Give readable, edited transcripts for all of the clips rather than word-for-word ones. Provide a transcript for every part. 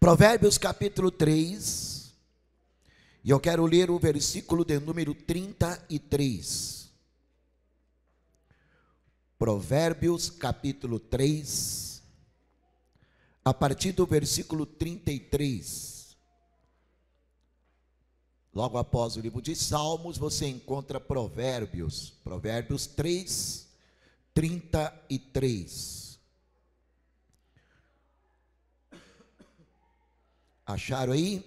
Provérbios capítulo 3, e eu quero ler o versículo de número 33. Provérbios capítulo 3, a partir do versículo 33. Logo após o livro de Salmos, você encontra Provérbios. Provérbios 3, 33. Acharam aí?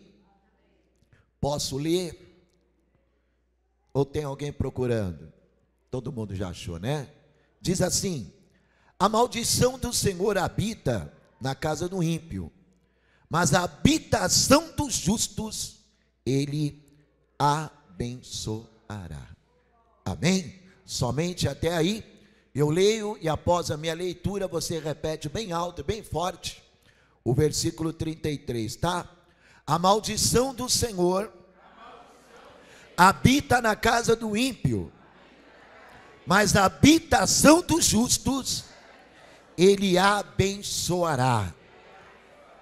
Posso ler? Ou tem alguém procurando? Todo mundo já achou, né? Diz assim: a maldição do Senhor habita na casa do ímpio, mas a habitação dos justos Ele abençoará. Amém? Somente até aí. Eu leio e após a minha leitura você repete bem alto, bem forte o versículo 33, tá? A maldição do Senhor habita na casa do ímpio, mas a habitação dos justos Ele abençoará.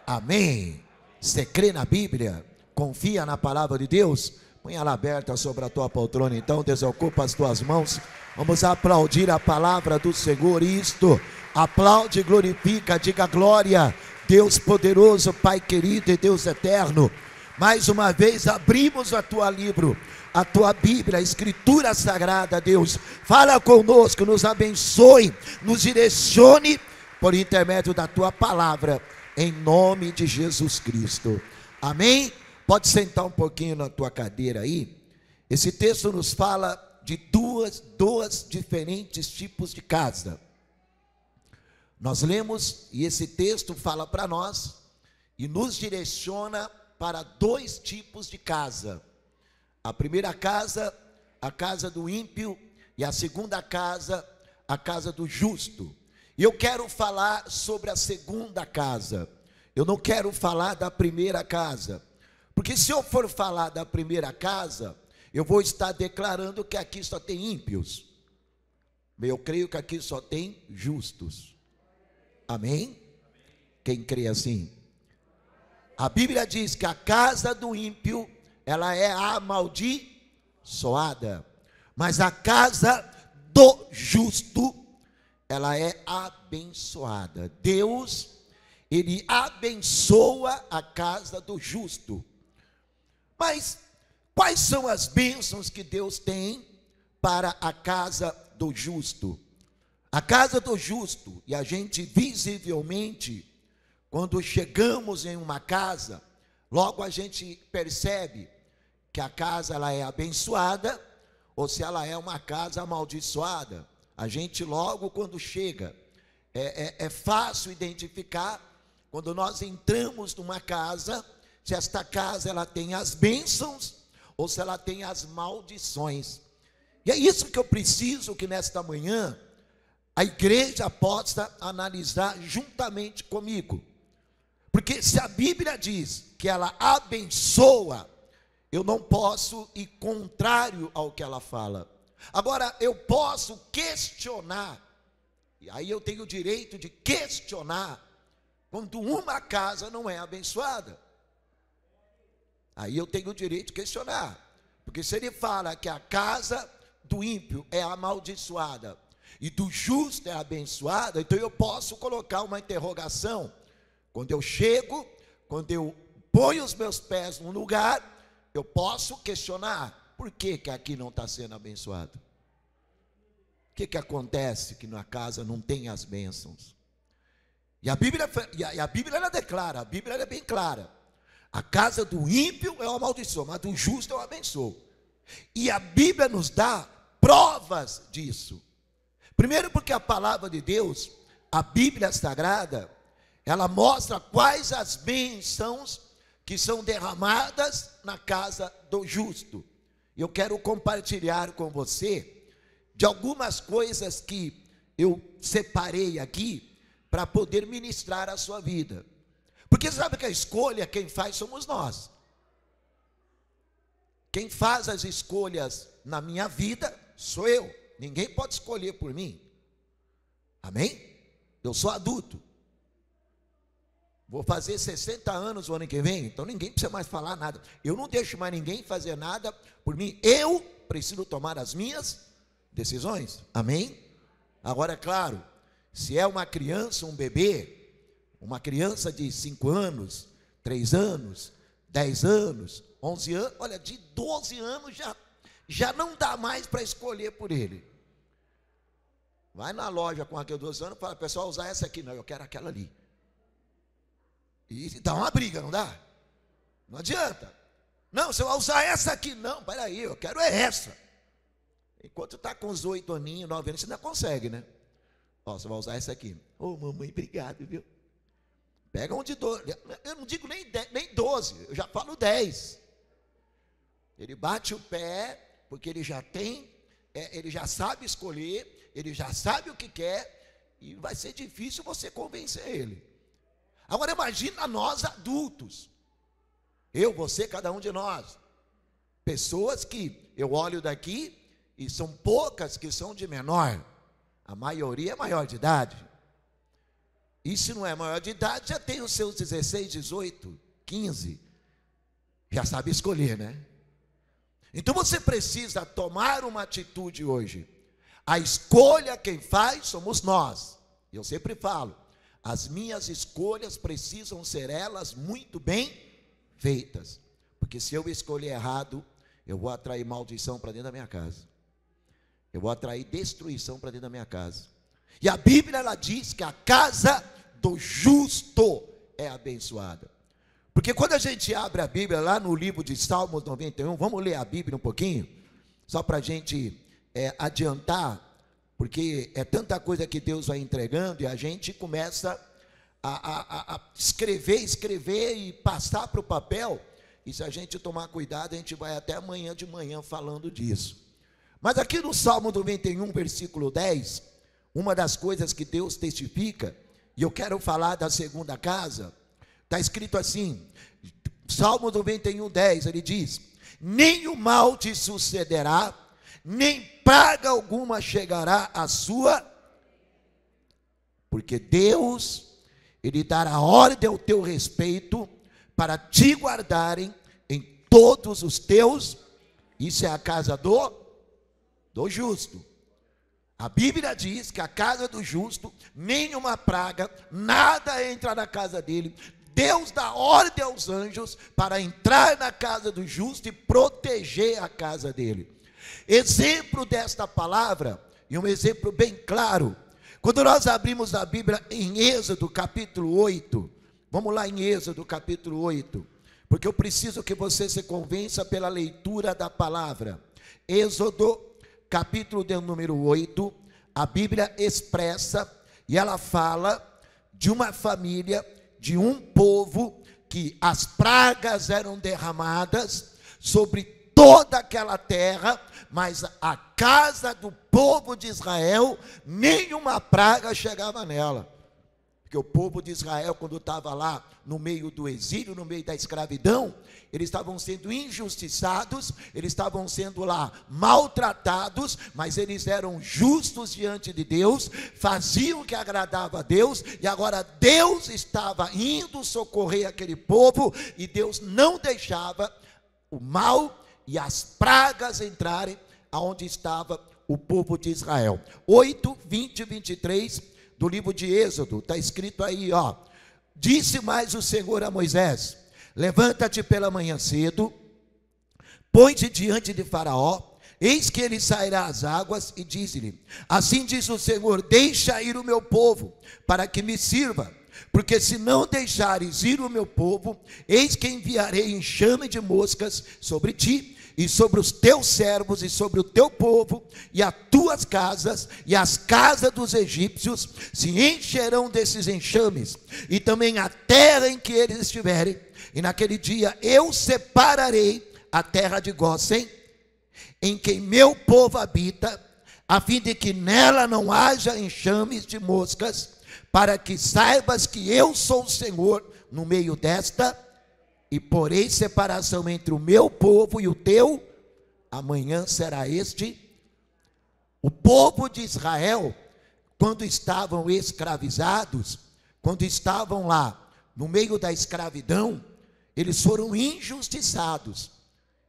Amém? Você crê na Bíblia? Confia na palavra de Deus? Põe ela aberta sobre a tua poltrona, então desocupa as tuas mãos. Vamos aplaudir a palavra do Senhor. Isto, aplaude, glorifica, diga glória. Deus poderoso, Pai querido e Deus eterno, mais uma vez abrimos a tua livro, a tua Bíblia, a Escritura Sagrada. Deus, fala conosco, nos abençoe, nos direcione por intermédio da tua palavra, em nome de Jesus Cristo. Amém? Pode sentar um pouquinho na tua cadeira aí. Esse texto nos fala de duas diferentes tipos de casa. Nós lemos e esse texto fala para nós e nos direciona para dois tipos de casa. A primeira casa, a casa do ímpio, e a segunda casa, a casa do justo. E eu quero falar sobre a segunda casa. Eu não quero falar da primeira casa, porque se eu for falar da primeira casa, eu vou estar declarando que aqui só tem ímpios. Eu creio que aqui só tem justos. Amém? Quem crê assim? A Bíblia diz que a casa do ímpio, ela é amaldiçoada, mas a casa do justo, ela é abençoada. Deus, Ele abençoa a casa do justo. Mas quais são as bênçãos que Deus tem para a casa do justo? A casa do justo, e a gente visivelmente, quando chegamos em uma casa, logo a gente percebe que a casa ela é abençoada, ou se ela é uma casa amaldiçoada. A gente logo quando chega, é fácil identificar, quando nós entramos numa casa, se esta casa ela tem as bênçãos, ou se ela tem as maldições. E é isso que eu preciso que nesta manhã, a igreja possa analisar juntamente comigo. Porque se a Bíblia diz que ela abençoa, eu não posso ir contrário ao que ela fala. Agora, eu posso questionar, e aí eu tenho o direito de questionar, quando uma casa não é abençoada. Aí eu tenho o direito de questionar, porque se ele fala que a casa do ímpio é amaldiçoada, e do justo é abençoada, então eu posso colocar uma interrogação. Quando eu chego, quando eu ponho os meus pés num lugar, eu posso questionar, por que que aqui não está sendo abençoado? O que que acontece que na casa não tem as bênçãos? E a Bíblia ela declara, a Bíblia ela é bem clara, a casa do ímpio é uma maldição, mas do justo eu abençoo. E a Bíblia nos dá provas disso. Primeiro porque a palavra de Deus, a Bíblia Sagrada, ela mostra quais as bênçãos que são derramadas na casa do justo. Eu quero compartilhar com você de algumas coisas que eu separei aqui para poder ministrar a sua vida. Porque sabe que a escolha quem faz somos nós. Quem faz as escolhas na minha vida sou eu. Ninguém pode escolher por mim. Amém? Eu sou adulto. Vou fazer 60 anos o ano que vem, então ninguém precisa mais falar nada. Eu não deixo mais ninguém fazer nada por mim. Eu preciso tomar as minhas decisões. Amém? Agora, é claro, se é uma criança, um bebê, uma criança de 5 anos, 3 anos, 10 anos, 11 anos, olha, de 12 anos já não dá mais para escolher por ele. Vai na loja com aquele 12 anos e fala, pessoal, usar essa aqui. Não, eu quero aquela ali. E dá uma briga, não dá? Não adianta. Não, você vai usar essa aqui. Não, peraí, eu quero é essa. Enquanto está com os 8 aninhos, 9 anos, você ainda consegue, né? Ó, você vai usar essa aqui. Ô, mamãe, obrigado, viu? Pega um de 12. Eu não digo nem 12, eu já falo 10. Ele bate o pé, porque ele já tem, ele já sabe escolher, ele já sabe o que quer, e vai ser difícil você convencer ele. Agora imagina nós adultos, eu, você, cada um de nós, pessoas que eu olho daqui, e são poucas que são de menor, a maioria é maior de idade, e se não é maior de idade, já tem os seus 16, 18, 15, já sabe escolher, né? Então você precisa tomar uma atitude hoje, a escolha quem faz somos nós, eu sempre falo, as minhas escolhas precisam ser elas muito bem feitas. Porque se eu escolher errado, eu vou atrair maldição para dentro da minha casa. Eu vou atrair destruição para dentro da minha casa. E a Bíblia, ela diz que a casa do justo é abençoada. Porque quando a gente abre a Bíblia lá no livro de Salmos 91, vamos ler a Bíblia um pouquinho, só para a gente adiantar, porque é tanta coisa que Deus vai entregando e a gente começa a escrever e passar para o papel, e se a gente tomar cuidado, a gente vai até amanhã de manhã falando disso. Mas aqui no Salmo 91, versículo 10, uma das coisas que Deus testifica, e eu quero falar da segunda casa, está escrito assim, Salmo 91, 10, ele diz, nem o mal te sucederá, nem praga alguma chegará à sua, porque Deus, Ele dará ordem ao teu respeito, para te guardarem em todos os teus, isso é a casa do justo. A Bíblia diz que a casa do justo, nenhuma praga, nada entra na casa dele. Deus dá ordem aos anjos para entrar na casa do justo e proteger a casa dele. Exemplo desta palavra, e um exemplo bem claro, quando nós abrimos a Bíblia em Êxodo capítulo 8, vamos lá em Êxodo capítulo 8, porque eu preciso que você se convença pela leitura da palavra. Êxodo capítulo de número 8, a Bíblia expressa, e ela fala de uma família, de um povo, que as pragas eram derramadas sobre toda aquela terra, mas a casa do povo de Israel, nenhuma praga chegava nela. Porque o povo de Israel, quando estava lá no meio do exílio, no meio da escravidão, eles estavam sendo injustiçados, eles estavam sendo lá maltratados, mas eles eram justos diante de Deus, faziam o que agradava a Deus, e agora Deus estava indo socorrer aquele povo, e Deus não deixava o mal e as pragas entrarem aonde estava o povo de Israel. 8, 20 e 23 do livro de Êxodo, está escrito aí, ó. Disse mais o Senhor a Moisés, levanta-te pela manhã cedo, põe-te diante de Faraó, eis que ele sairá às águas, e diz-lhe, assim diz o Senhor, deixa ir o meu povo, para que me sirva, porque se não deixares ir o meu povo, eis que enviarei enxame de moscas sobre ti, e sobre os teus servos, e sobre o teu povo, e as tuas casas, e as casas dos egípcios, se encherão desses enxames, e também a terra em que eles estiverem, e naquele dia eu separarei a terra de Gósen, em que meu povo habita, a fim de que nela não haja enxames de moscas, para que saibas que eu sou o Senhor no meio desta, e porei separação entre o meu povo e o teu, amanhã será este. O povo de Israel, quando estavam escravizados, quando estavam lá no meio da escravidão, eles foram injustiçados.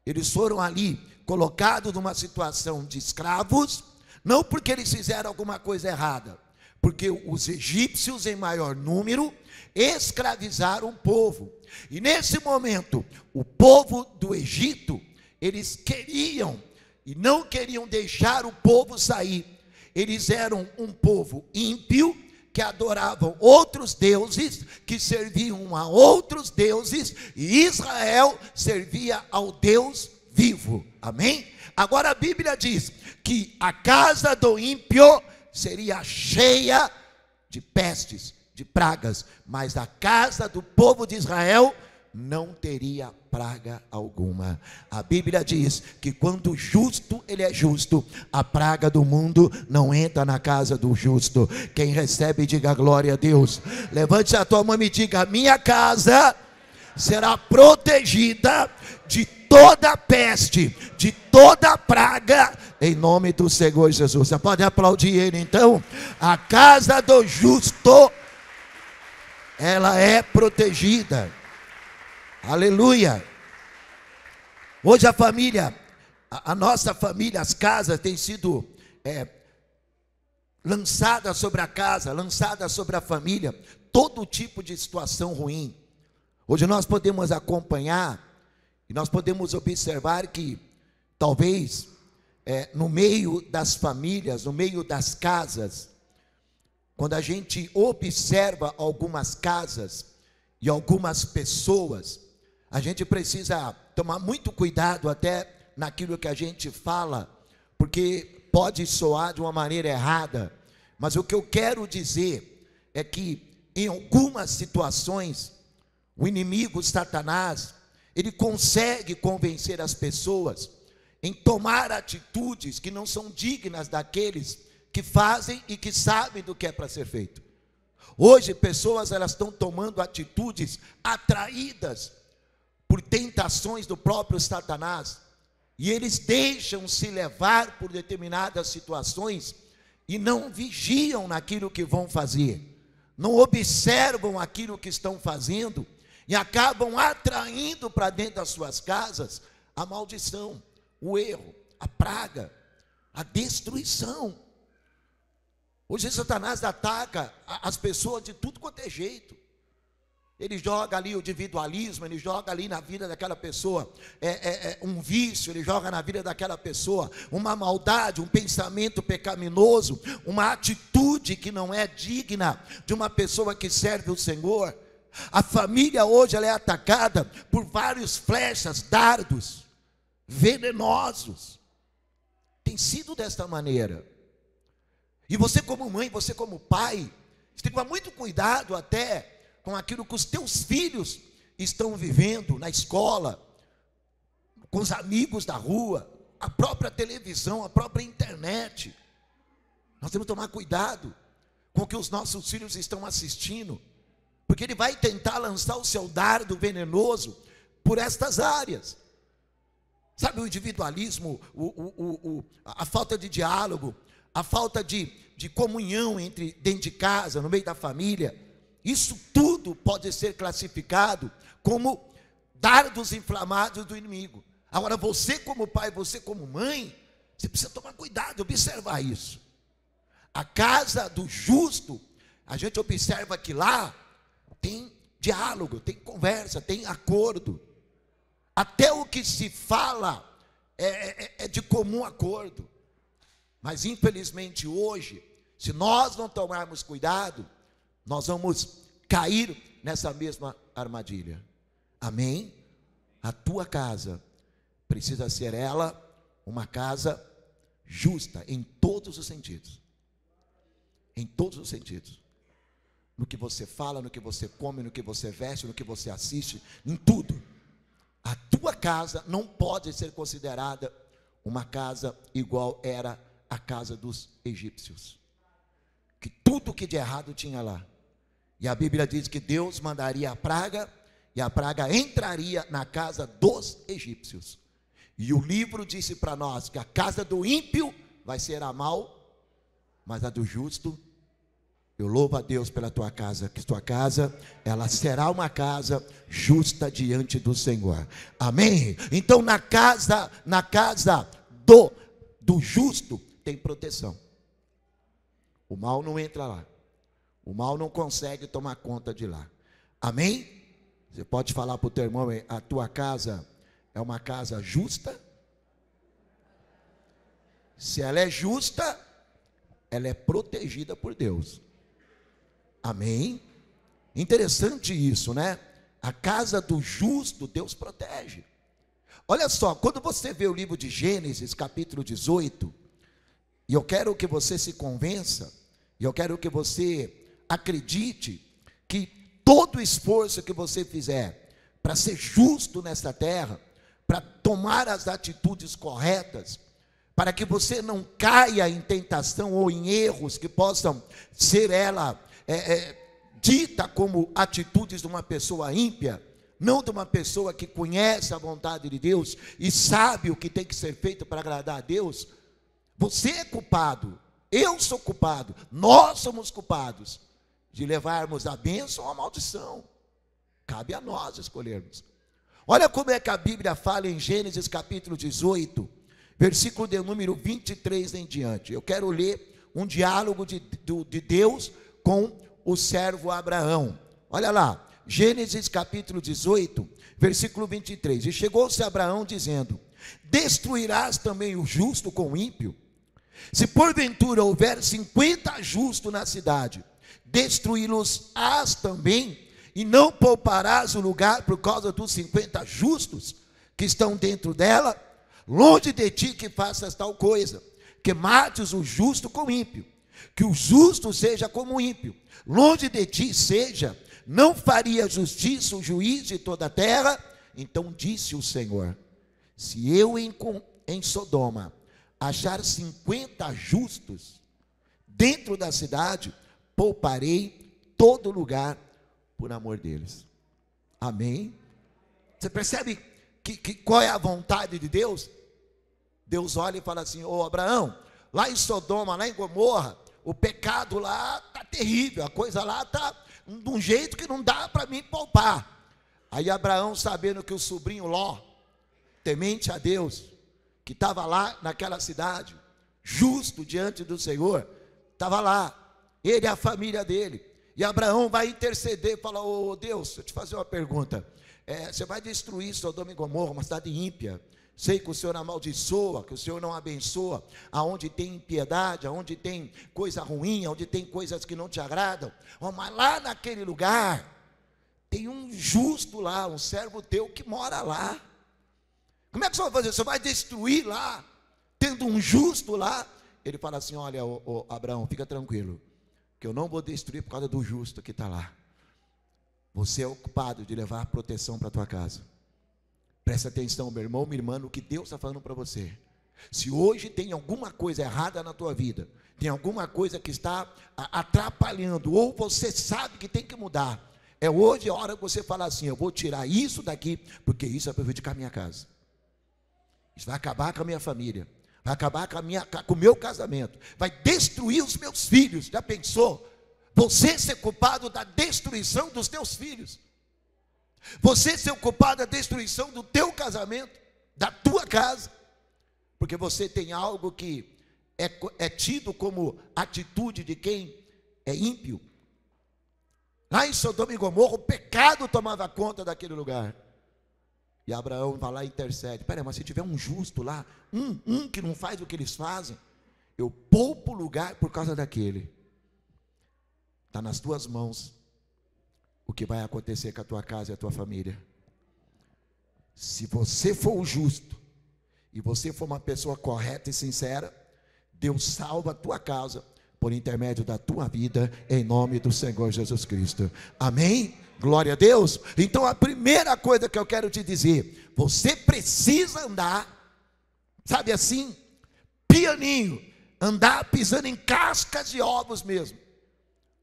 Eles foram ali colocados numa situação de escravos, não porque eles fizeram alguma coisa errada, porque os egípcios, em maior número, escravizaram o povo. E nesse momento, o povo do Egito, eles queriam e não queriam deixar o povo sair. Eles eram um povo ímpio, que adoravam outros deuses, que serviam a outros deuses, e Israel servia ao Deus vivo. Amém? Agora a Bíblia diz que a casa do ímpio seria cheia de pestes, de pragas, mas a casa do povo de Israel não teria praga alguma. A Bíblia diz que quando o justo, ele é justo, a praga do mundo não entra na casa do justo. Quem recebe, diga glória a Deus. Levante a tua mão e diga: minha casa será protegida de toda peste, de toda praga, em nome do Senhor Jesus. Você pode aplaudir ele então? A casa do justo, ela é protegida. Aleluia. Hoje a família, a nossa família, as casas têm sido lançadas sobre a casa, lançadas sobre a família, todo tipo de situação ruim. Hoje nós podemos acompanhar e nós podemos observar que talvez no meio das famílias, no meio das casas, quando a gente observa algumas casas e algumas pessoas, a gente precisa tomar muito cuidado até naquilo que a gente fala, porque pode soar de uma maneira errada, mas o que eu quero dizer é que em algumas situações, o inimigo Satanás, ele consegue convencer as pessoas em tomar atitudes que não são dignas daqueles que fazem e que sabem do que é para ser feito. Hoje pessoas, elas estão tomando atitudes atraídas por tentações do próprio Satanás, e eles deixam-se levar por determinadas situações e não vigiam naquilo que vão fazer, não observam aquilo que estão fazendo e acabam atraindo para dentro das suas casas a maldição, o erro, a praga, a destruição. Hoje Satanás ataca as pessoas de tudo quanto é jeito. Ele joga ali o individualismo, ele joga ali na vida daquela pessoa um vício, ele joga na vida daquela pessoa uma maldade, um pensamento pecaminoso, uma atitude que não é digna de uma pessoa que serve o Senhor. A família hoje, ela é atacada por vários flechas, dardos venenosos. Tem sido desta maneira. E você como mãe, você como pai, você tem que tomar muito cuidado até com aquilo que os teus filhos estão vivendo na escola, com os amigos da rua, a própria televisão, a própria internet. Nós temos que tomar cuidado com o que os nossos filhos estão assistindo, porque ele vai tentar lançar o seu dardo venenoso por estas áreas. Sabe, o individualismo, a falta de diálogo, a falta de comunhão dentro de casa, no meio da família, isso tudo pode ser classificado como dardos inflamados do inimigo. Agora você como pai, você como mãe, você precisa tomar cuidado, observar isso. A casa do justo, a gente observa que lá tem diálogo, tem conversa, tem acordo. Até o que se fala é de comum acordo. Mas infelizmente hoje, se nós não tomarmos cuidado, nós vamos cair nessa mesma armadilha. Amém? A tua casa precisa ser ela uma casa justa em todos os sentidos. Em todos os sentidos. No que você fala, no que você come, no que você veste, no que você assiste, em tudo. A tua casa não pode ser considerada uma casa igual era a casa dos egípcios, que tudo que de errado tinha lá. E a Bíblia diz que Deus mandaria a praga, e a praga entraria na casa dos egípcios. E o livro disse para nós que a casa do ímpio vai ser a mal, mas a do justo Eu louvo a Deus pela tua casa, que tua casa, ela será uma casa justa diante do Senhor. Amém? Então na casa do justo tem proteção. O mal não entra lá. O mal não consegue tomar conta de lá. Amém? Você pode falar para o teu irmão, a tua casa é uma casa justa? Se ela é justa, ela é protegida por Deus. Amém? Interessante isso, né? A casa do justo, Deus protege. Olha só, quando você vê o livro de Gênesis, capítulo 18, e eu quero que você se convença, e eu quero que você acredite que todo esforço que você fizer para ser justo nesta terra, para tomar as atitudes corretas, para que você não caia em tentação ou em erros que possam ser dita como atitudes de uma pessoa ímpia, não de uma pessoa que conhece a vontade de Deus e sabe o que tem que ser feito para agradar a Deus. Você é culpado, eu sou culpado, nós somos culpados de levarmos a bênção ou a maldição. Cabe a nós escolhermos. Olha como é que a Bíblia fala em Gênesis capítulo 18, versículo de número 23 em diante. Eu quero ler um diálogo de Deus com o servo Abraão. Olha lá, Gênesis capítulo 18, versículo 23. E chegou-se Abraão dizendo: destruirás também o justo com o ímpio? Se porventura houver 50 justos na cidade, destruí-los-ás também, e não pouparás o lugar por causa dos 50 justos que estão dentro dela? Longe de ti que faças tal coisa, que mates o justo com o ímpio, que o justo seja como o ímpio. Longe de ti seja, não faria justiça o juiz de toda a terra? Então disse o Senhor: se eu em Sodoma achar 50 justos dentro da cidade, pouparei todo lugar por amor deles. Amém? Você percebe qual é a vontade de Deus? Deus olha e fala assim: ô Abraão, lá em Sodoma, lá em Gomorra, o pecado lá está terrível, a coisa lá está de um jeito que não dá para mim poupar. Aí Abraão, sabendo que o sobrinho Ló, temente a Deus, que estava lá naquela cidade, justo diante do Senhor, estava lá, ele e a família dele, e Abraão vai interceder e fala: ô Deus, deixa eu te fazer uma pergunta, você vai destruir Sodoma e Gomorra, uma cidade ímpia, sei que o Senhor amaldiçoa, que o Senhor não abençoa, aonde tem impiedade, aonde tem coisa ruim, aonde tem coisas que não te agradam, mas lá naquele lugar, tem um justo lá, um servo teu que mora lá. Como é que você vai fazer? Você vai destruir lá, tendo um justo lá? Ele fala assim: olha, Abraão, fica tranquilo, que eu não vou destruir por causa do justo que está lá. Você é o culpado de levar proteção para a tua casa. Presta atenção, meu irmão, minha irmã, no que Deus está falando para você. Se hoje tem alguma coisa errada na tua vida, tem alguma coisa que está atrapalhando, ou você sabe que tem que mudar, é hoje a hora que você falar assim: eu vou tirar isso daqui, porque isso vai prejudicar a minha casa, isso vai acabar com a minha família, vai acabar com o meu casamento, vai destruir os meus filhos. Já pensou? Você ser culpado da destruição dos teus filhos, você ser culpado da destruição do teu casamento, da tua casa, porque você tem algo que é tido como atitude de quem é ímpio. Lá em Sodoma e Gomorra, o pecado tomava conta daquele lugar. E Abraão vai lá e intercede: peraí, mas se tiver um justo lá, um que não faz o que eles fazem, eu poupo o lugar por causa daquele. Está nas tuas mãos o que vai acontecer com a tua casa e a tua família. Se você for o justo, e você for uma pessoa correta e sincera, Deus salva a tua casa, por intermédio da tua vida, em nome do Senhor Jesus Cristo. Amém? Glória a Deus. Então a primeira coisa que eu quero te dizer: você precisa andar, sabe assim, pianinho, andar pisando em cascas de ovos mesmo,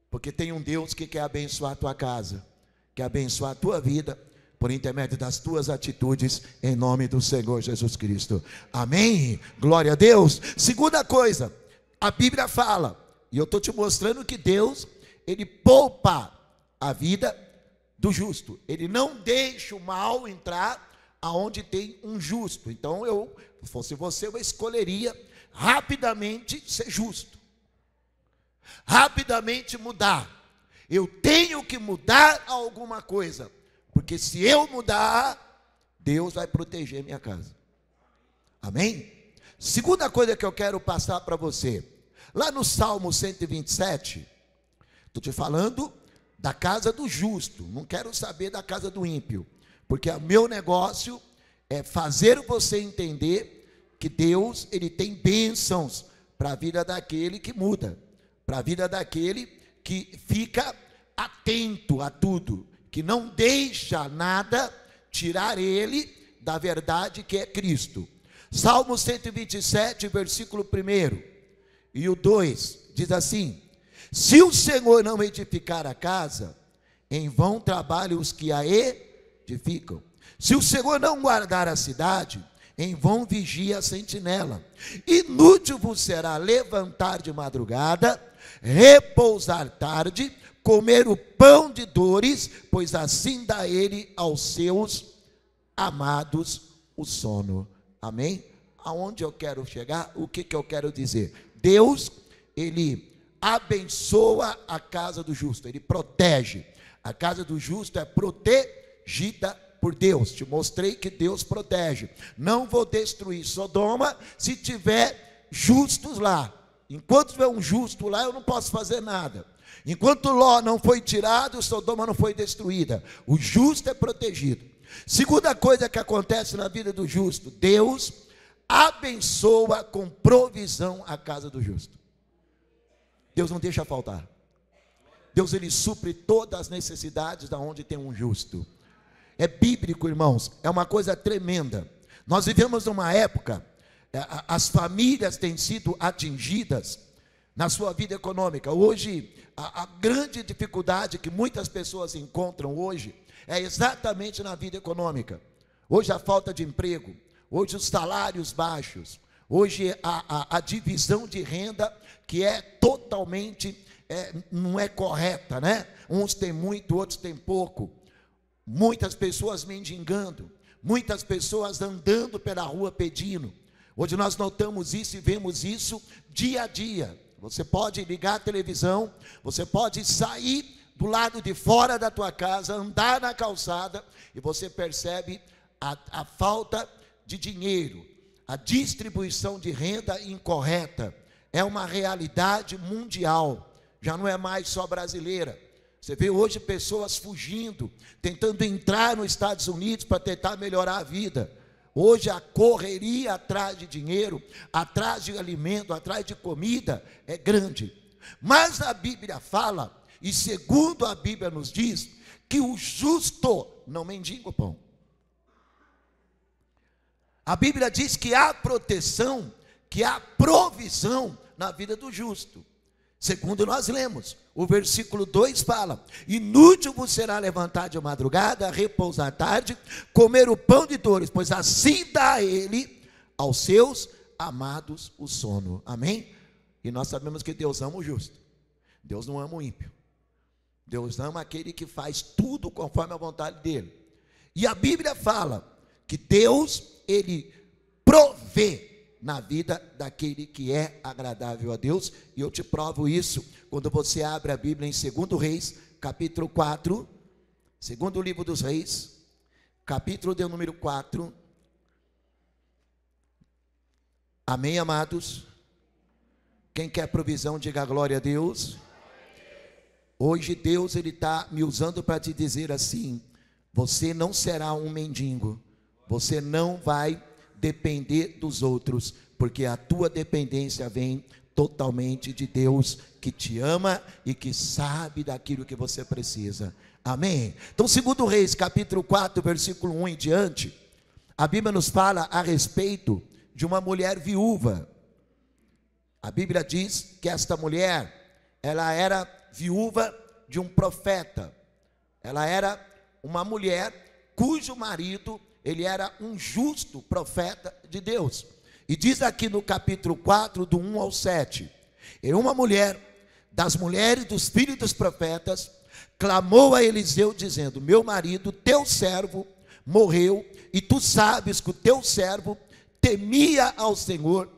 porque tem um Deus que quer abençoar a tua casa, quer abençoar a tua vida, por intermédio das tuas atitudes, em nome do Senhor Jesus Cristo. Amém? Glória a Deus. Segunda coisa, a Bíblia fala, e eu estou te mostrando que Deus, ele poupa a vida do justo. Ele não deixa o mal entrar aonde tem um justo. Então eu, se fosse você, eu escolheria rapidamente ser justo. Rapidamente mudar. Eu tenho que mudar alguma coisa, porque se eu mudar, Deus vai proteger minha casa. Amém? Segunda coisa que eu quero passar para você, lá no Salmo 127, estou te falando da casa do justo, não quero saber da casa do ímpio, porque o meu negócio é fazer você entender que Deus, ele tem bênçãos para a vida daquele que muda, para a vida daquele que fica atento a tudo, que não deixa nada tirar ele da verdade que é Cristo. Salmo 127, versículo 1 e o 2, diz assim: se o Senhor não edificar a casa, em vão trabalham os que a edificam. Se o Senhor não guardar a cidade, em vão vigia a sentinela. Inútil vos será levantar de madrugada, repousar tarde, comer o pão de dores, pois assim dá ele aos seus amados o sono. Amém? Aonde eu quero chegar? O que eu quero dizer? Deus, ele abençoa a casa do justo, ele protege. A casa do justo é protegida por Deus. Te mostrei que Deus protege. Não vou destruir Sodoma se tiver justos lá. Enquanto tiver um justo lá, eu não posso fazer nada. Enquanto Ló não foi tirado, Sodoma não foi destruída. O justo é protegido. Segunda coisa que acontece na vida do justo: Deus abençoa com provisão a casa do justo. Deus não deixa faltar. Deus, ele supre todas as necessidades da onde tem um justo. É bíblico, irmãos, é uma coisa tremenda. Nós vivemos numa época, as famílias têm sido atingidas na sua vida econômica. Hoje, a grande dificuldade que muitas pessoas encontram hoje é exatamente na vida econômica. Hoje a falta de emprego, hoje os salários baixos, hoje a divisão de renda que é totalmente, não é correta, né? Uns têm muito, outros têm pouco. Muitas pessoas mendigando, muitas pessoas andando pela rua pedindo. Hoje nós notamos isso e vemos isso dia a dia. Você pode ligar a televisão, você pode sair do lado de fora da tua casa, andar na calçada, e você percebe a falta de dinheiro, a distribuição de renda incorreta. É uma realidade mundial, já não é mais só brasileira. Você vê hoje pessoas fugindo, tentando entrar nos Estados Unidos para tentar melhorar a vida. Hoje a correria atrás de dinheiro, atrás de alimento, atrás de comida é grande. Mas a Bíblia fala, e segundo a Bíblia nos diz, que o justo não mendiga o pão. A Bíblia diz que há proteção, que há provisão na vida do justo. Segundo nós lemos, o versículo 2 fala: inútil vos será levantar de madrugada, repousar tarde, comer o pão de dores, pois assim dá ele aos seus amados o sono. Amém? E nós sabemos que Deus ama o justo. Deus não ama o ímpio. Deus ama aquele que faz tudo conforme a vontade dele. E a Bíblia fala que Deus, ele provê na vida daquele que é agradável a Deus. E eu te provo isso quando você abre a Bíblia em 2 Reis, capítulo 4, segundo livro dos Reis, capítulo de número 4. Amém, amados? Quem quer provisão, diga glória a Deus. Hoje Deus, ele está me usando para te dizer assim: você não será um mendigo, você não vai depender dos outros, porque a tua dependência vem totalmente de Deus, que te ama e que sabe daquilo que você precisa. Amém? Então, 2 Reis, capítulo 4, versículo 1 em diante, a Bíblia nos fala a respeito de uma mulher viúva. A Bíblia diz que esta mulher, ela era viúva de um profeta. Ela era uma mulher cujo marido, ele era um justo profeta de Deus. E diz aqui no capítulo 4, do 1 ao 7: e uma mulher das mulheres dos filhos dos profetas, clamou a Eliseu dizendo: meu marido, teu servo, morreu, e tu sabes que o teu servo temia ao Senhor,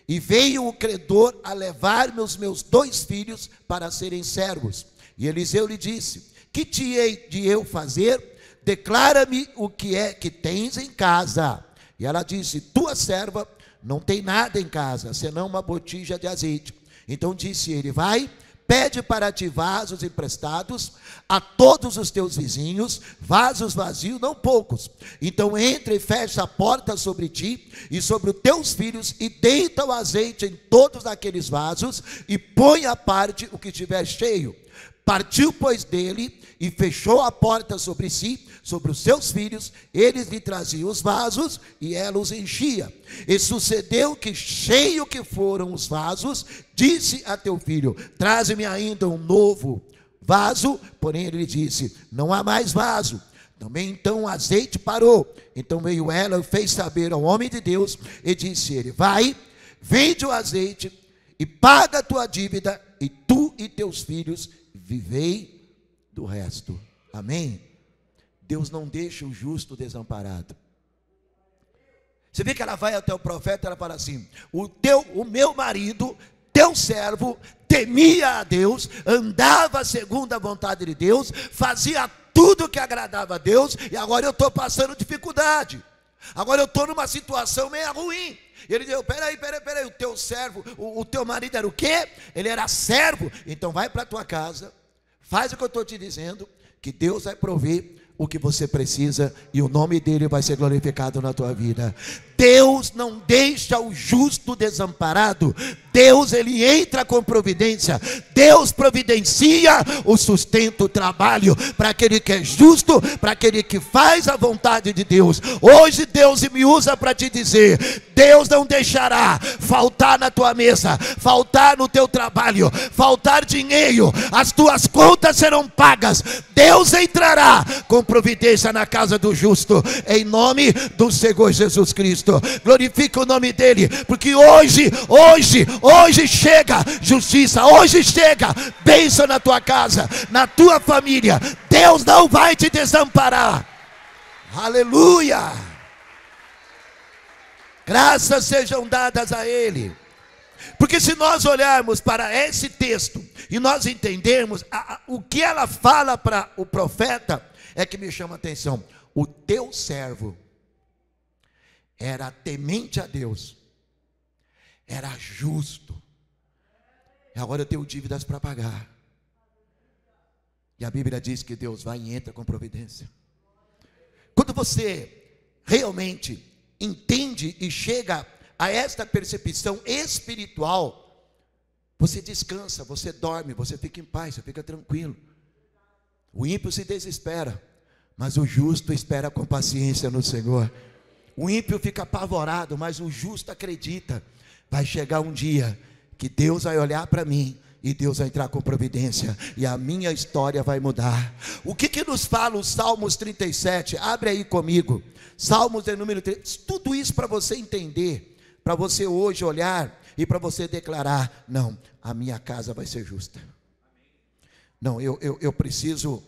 e veio o credor a levar-me os meus 2 filhos para serem servos. E Eliseu lhe disse: que te hei de eu fazer? Declara-me o que é que tens em casa. E ela disse: tua serva não tem nada em casa, senão uma botija de azeite. Então disse ele: vai, pede para ti vasos emprestados a todos os teus vizinhos, vasos vazios, não poucos. Então entra e fecha a porta sobre ti e sobre os teus filhos, e deita o azeite em todos aqueles vasos, e põe à parte o que tiver cheio. Partiu, pois, dele, e fechou a porta sobre si, sobre os seus filhos. Eles lhe traziam os vasos, e ela os enchia. E sucedeu que, cheio que foram os vasos, disse a teu filho: traze-me ainda um novo vaso. Porém ele lhe disse: não há mais vaso. Também então o azeite parou. Então veio ela e fez saber ao homem de Deus, e disse ele: vai, vende o azeite, e paga a tua dívida, e tu e teus filhos vivei do resto. Amém? Deus não deixa o justo desamparado. Você vê que ela vai até o profeta, ela fala assim: o meu marido, teu servo, temia a Deus, andava segundo a vontade de Deus, fazia tudo que agradava a Deus, e agora eu estou passando dificuldade, agora eu estou numa situação meio ruim. E ele disse: peraí, o teu servo, o teu marido era o quê? Ele era servo. Então vai para a tua casa, faz o que eu estou te dizendo, que Deus vai prover o que você precisa, e o nome dele vai ser glorificado na tua vida. Deus não deixa o justo desamparado. Deus, ele entra com providência. Deus providencia o sustento, o trabalho para aquele que é justo, para aquele que faz a vontade de Deus. Hoje Deus me usa para te dizer: Deus não deixará faltar na tua mesa, faltar no teu trabalho, faltar dinheiro. As tuas contas serão pagas. Deus entrará com providência na casa do justo, em nome do Senhor Jesus Cristo. Glorifica o nome dele, porque hoje chega justiça, hoje chega bênção na tua casa, na tua família. Deus não vai te desamparar. Aleluia! Graças sejam dadas a ele. Porque se nós olharmos para esse texto e nós entendermos o que ela fala para o profeta, é que me chama a atenção. O teu servo era temente a Deus, era justo, e agora eu tenho dívidas para pagar. E a Bíblia diz que Deus vai e entra com providência. Quando você realmente entende e chega a esta percepção espiritual, você descansa, você dorme, você fica em paz, você fica tranquilo. O ímpio se desespera, mas o justo espera com paciência no Senhor. O ímpio fica apavorado, mas o justo acredita. Vai chegar um dia que Deus vai olhar para mim e Deus vai entrar com providência, e a minha história vai mudar. O que nos fala os Salmos 37? Abre aí comigo, Salmos de número 3. Tudo isso para você entender, para você hoje olhar e para você declarar: não, a minha casa vai ser justa. Não, eu preciso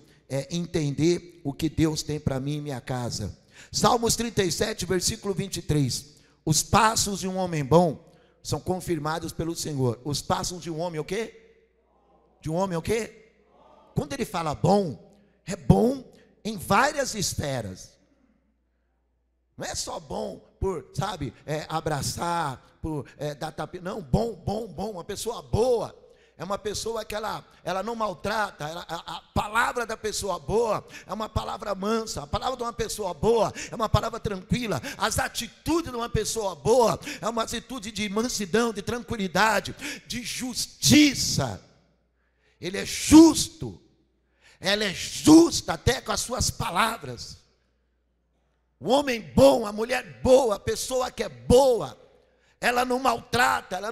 entender o que Deus tem para mim e minha casa. Salmos 37, versículo 23. Os passos de um homem bom são confirmados pelo Senhor. Os passos de um homem o quê? De um homem o quê? Quando ele fala bom, é bom em várias esferas. Não é só bom por, sabe, abraçar, por dar tapinha. Não, bom. Uma pessoa boa é uma pessoa que ela não maltrata. A palavra da pessoa boa é uma palavra mansa. A palavra de uma pessoa boa é uma palavra tranquila. As atitudes de uma pessoa boa é uma atitude de mansidão, de tranquilidade, de justiça. Ele é justo. Ela é justa até com as suas palavras. O homem bom, a mulher boa, a pessoa que é boa, ela não maltrata, ela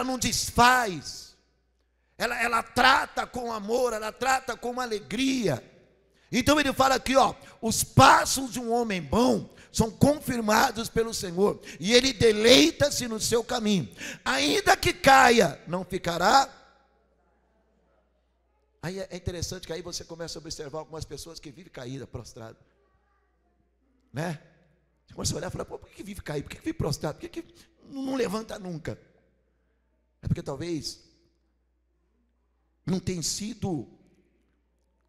não desfaz. Ela trata com amor, ela trata com alegria. Então ele fala aqui, os passos de um homem bom são confirmados pelo Senhor, e ele deleita-se no seu caminho. Ainda que caia, não ficará Aí é interessante que aí você começa a observar algumas pessoas que vivem caída, prostrada, né? Você começa a olhar e falar, pô, por que vive caído? Por que vive prostrado? Por que não levanta nunca? É porque talvez não tem sido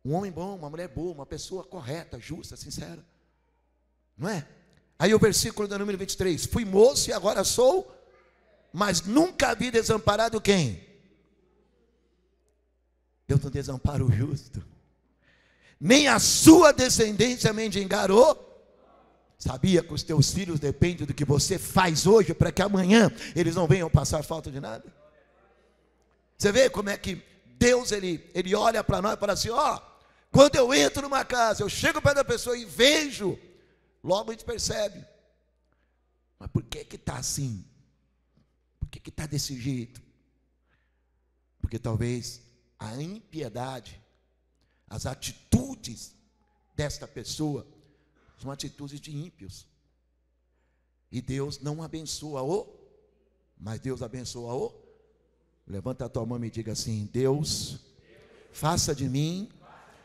um homem bom, uma mulher boa, uma pessoa correta, justa, sincera, não é? Aí o versículo do número 23, fui moço e agora sou, mas nunca vi desamparado quem? Deus não desampara o justo, nem a sua descendência mendigarou. Sabia que os teus filhos dependem do que você faz hoje, para que amanhã eles não venham passar falta de nada? Você vê como é que Deus, ele olha para nós e fala assim, ó, quando eu entro numa casa, eu chego perto da pessoa e vejo, logo a gente percebe, mas por que está assim? Por que está desse jeito? Porque talvez a impiedade, as atitudes desta pessoa, são atitudes de ímpios, e Deus não abençoa-o, mas Deus abençoa-o. Levanta a tua mão e diga assim, Deus, faça de mim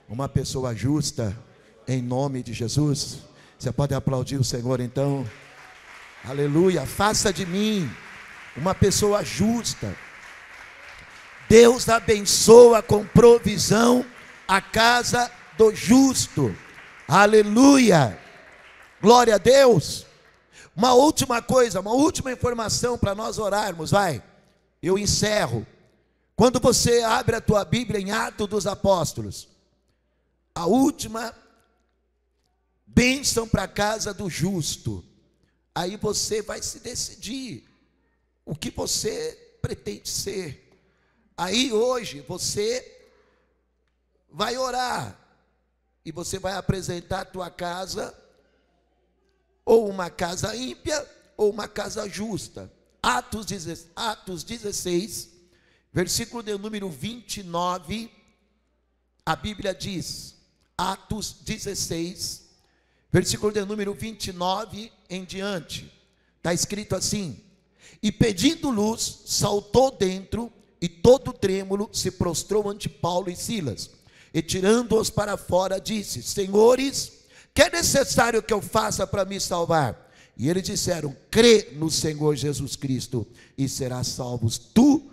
uma pessoa justa, em nome de Jesus. Você pode aplaudir o Senhor então? Aleluia, faça de mim uma pessoa justa. Deus abençoa com provisão a casa do justo. Aleluia, glória a Deus. Uma última coisa, uma última informação para nós orarmos, vai. Eu encerro. Quando você abre a tua Bíblia em Atos dos Apóstolos, a última bênção para a casa do justo, aí você vai se decidir o que você pretende ser. Aí hoje você vai orar e você vai apresentar a tua casa, ou uma casa ímpia, ou uma casa justa. Atos 16, versículo de número 29, a Bíblia diz, Atos 16, versículo de número 29 em diante, está escrito assim, e pedindo luz, saltou dentro, e todo trêmulo se prostrou ante Paulo e Silas, e tirando-os para fora, disse, senhores, que é necessário que eu faça para me salvar? E eles disseram, crê no Senhor Jesus Cristo, e serás salvos tu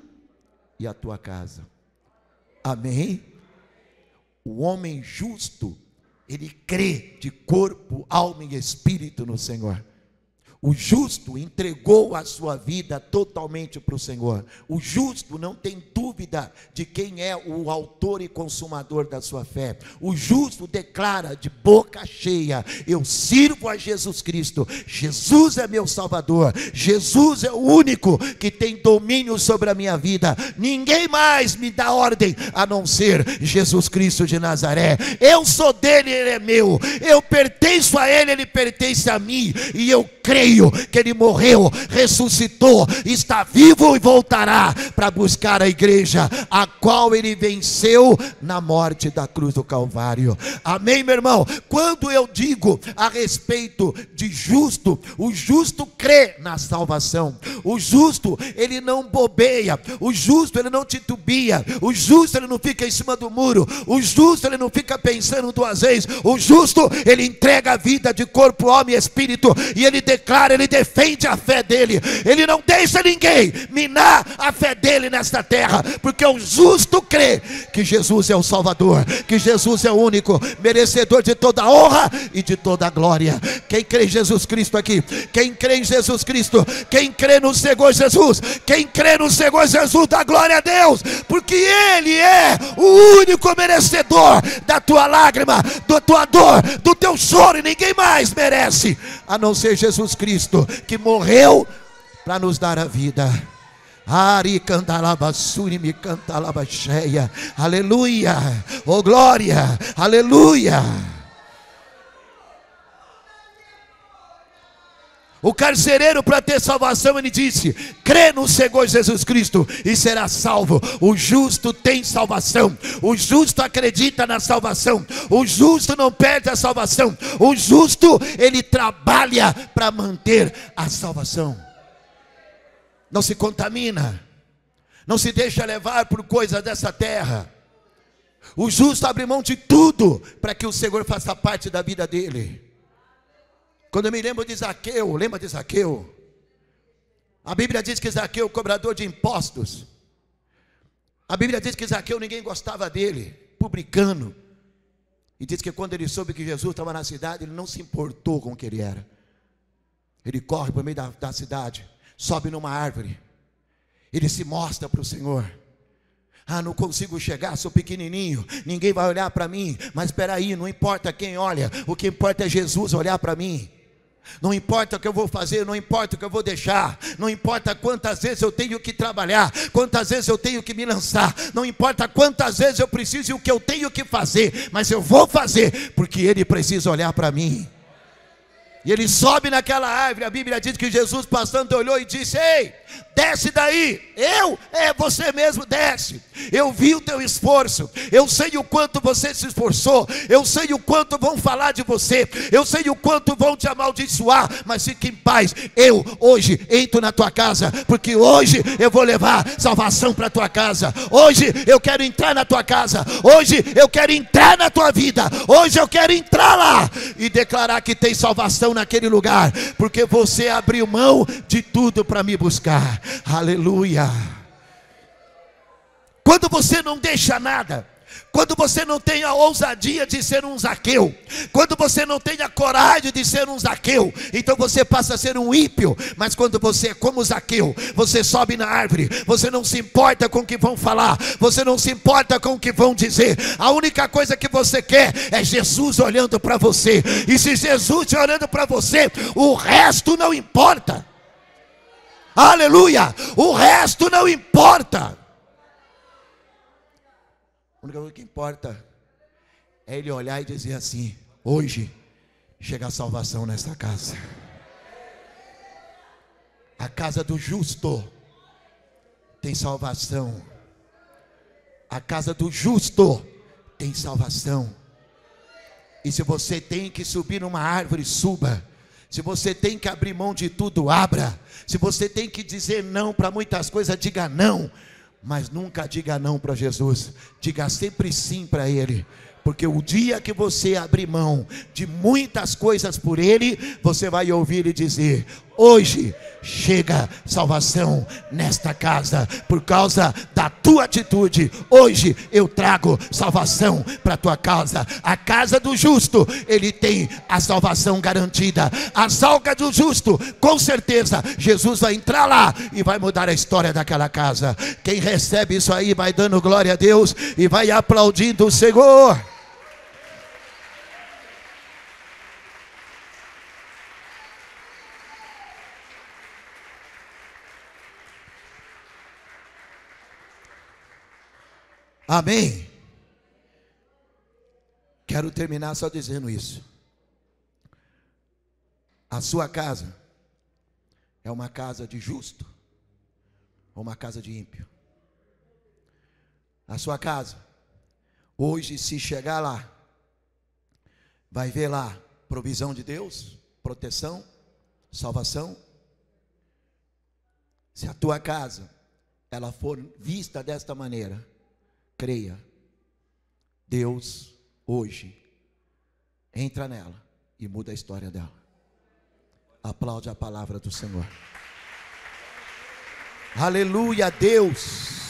e a tua casa. Amém? O homem justo, ele crê de corpo, alma e espírito no Senhor. O justo entregou a sua vida totalmente para o Senhor. O justo não tem dúvida de quem é o autor e consumador da sua fé. O justo declara de boca cheia, eu sirvo a Jesus Cristo, Jesus é meu Salvador, Jesus é o único que tem domínio sobre a minha vida, ninguém mais me dá ordem a não ser Jesus Cristo de Nazaré. Eu sou dele, ele é meu, eu pertenço a ele, ele pertence a mim, e eu creio que ele morreu, ressuscitou, está vivo e voltará para buscar a igreja, a qual ele venceu na morte da cruz do Calvário. Amém, meu irmão? Quando eu digo a respeito de justo, o justo crê na salvação, o justo ele não bobeia, o justo ele não titubia, o justo ele não fica em cima do muro, o justo ele não fica pensando duas vezes, o justo ele entrega a vida de corpo, alma e espírito, e ele declara, ele defende a fé dele, ele não deixa ninguém minar a fé dele nesta terra, porque o justo crê que Jesus é o Salvador, que Jesus é o único merecedor de toda honra e de toda glória. Quem crê em Jesus Cristo aqui? Quem crê em Jesus Cristo? Quem crê no Senhor Jesus? Quem crê no Senhor Jesus, dá glória a Deus, porque ele é o único merecedor da tua lágrima, da tua dor, do teu choro, e ninguém mais merece a não ser Jesus Cristo, que morreu para nos dar a vida. Ari cantalaba suri me cantalaba cheia. Aleluia. Oh glória. Aleluia. O carcereiro, para ter salvação, ele disse, crê no Senhor Jesus Cristo e será salvo. O justo tem salvação, o justo acredita na salvação, o justo não perde a salvação, o justo ele trabalha para manter a salvação. Não se contamina, não se deixa levar por coisas dessa terra. O justo abre mão de tudo para que o Senhor faça parte da vida dele. Quando eu me lembro de Zaqueu, lembra de Zaqueu? A Bíblia diz que Zaqueu, cobrador de impostos. A Bíblia diz que Zaqueu, ninguém gostava dele, publicano. E diz que quando ele soube que Jesus estava na cidade, ele não se importou com o que ele era. Ele corre para o meio da cidade, sobe numa árvore. Ele se mostra para o Senhor. Ah, não consigo chegar, sou pequenininho, ninguém vai olhar para mim. Mas espera aí, não importa quem olha, o que importa é Jesus olhar para mim. Não importa o que eu vou fazer, não importa o que eu vou deixar, não importa quantas vezes eu tenho que trabalhar, quantas vezes eu tenho que me lançar, não importa quantas vezes eu preciso e o que eu tenho que fazer, mas eu vou fazer, porque Ele precisa olhar para mim. E ele sobe naquela árvore. A Bíblia diz que Jesus passando olhou e disse: ei, desce daí. Você mesmo desce. Eu vi o teu esforço, eu sei o quanto você se esforçou, eu sei o quanto vão falar de você, eu sei o quanto vão te amaldiçoar, mas fique em paz. Eu hoje entro na tua casa, porque hoje eu vou levar salvação para a tua casa. Hoje eu quero entrar na tua casa, hoje eu quero entrar na tua vida, hoje eu quero entrar lá e declarar que tem salvação naquele lugar, porque você abriu mão de tudo para me buscar. Aleluia. Quando você não deixa nada, quando você não tem a ousadia de ser um Zaqueu, quando você não tem a coragem de ser um Zaqueu, então você passa a ser um ímpio. Mas quando você é como Zaqueu, você sobe na árvore, você não se importa com o que vão falar, você não se importa com o que vão dizer. A única coisa que você quer é Jesus olhando para você. E se Jesus olhando para você, o resto não importa. Aleluia, o resto não importa. A única coisa que importa é ele olhar e dizer assim: hoje chega a salvação nesta casa. A casa do justo tem salvação. A casa do justo tem salvação. E se você tem que subir numa árvore, suba. Se você tem que abrir mão de tudo, abra. Se você tem que dizer não para muitas coisas, diga não. Mas nunca diga não para Jesus. Diga sempre sim para Ele. Porque o dia que você abrir mão de muitas coisas por Ele, você vai ouvir Ele dizer: hoje chega salvação nesta casa, por causa da tua atitude. Hoje eu trago salvação para a tua casa. A casa do justo, ele tem a salvação garantida. A salga do justo, com certeza Jesus vai entrar lá e vai mudar a história daquela casa. Quem recebe isso aí vai dando glória a Deus e vai aplaudindo o Senhor. Amém. Quero terminar só dizendo isso. A sua casa é uma casa de justo ou uma casa de ímpio? A sua casa, hoje, se chegar lá, vai ver lá provisão de Deus, proteção, salvação. Se a tua casa ela for vista desta maneira, creia, Deus hoje entra nela e muda a história dela. Aplaude a palavra do Senhor. Aleluia, Deus.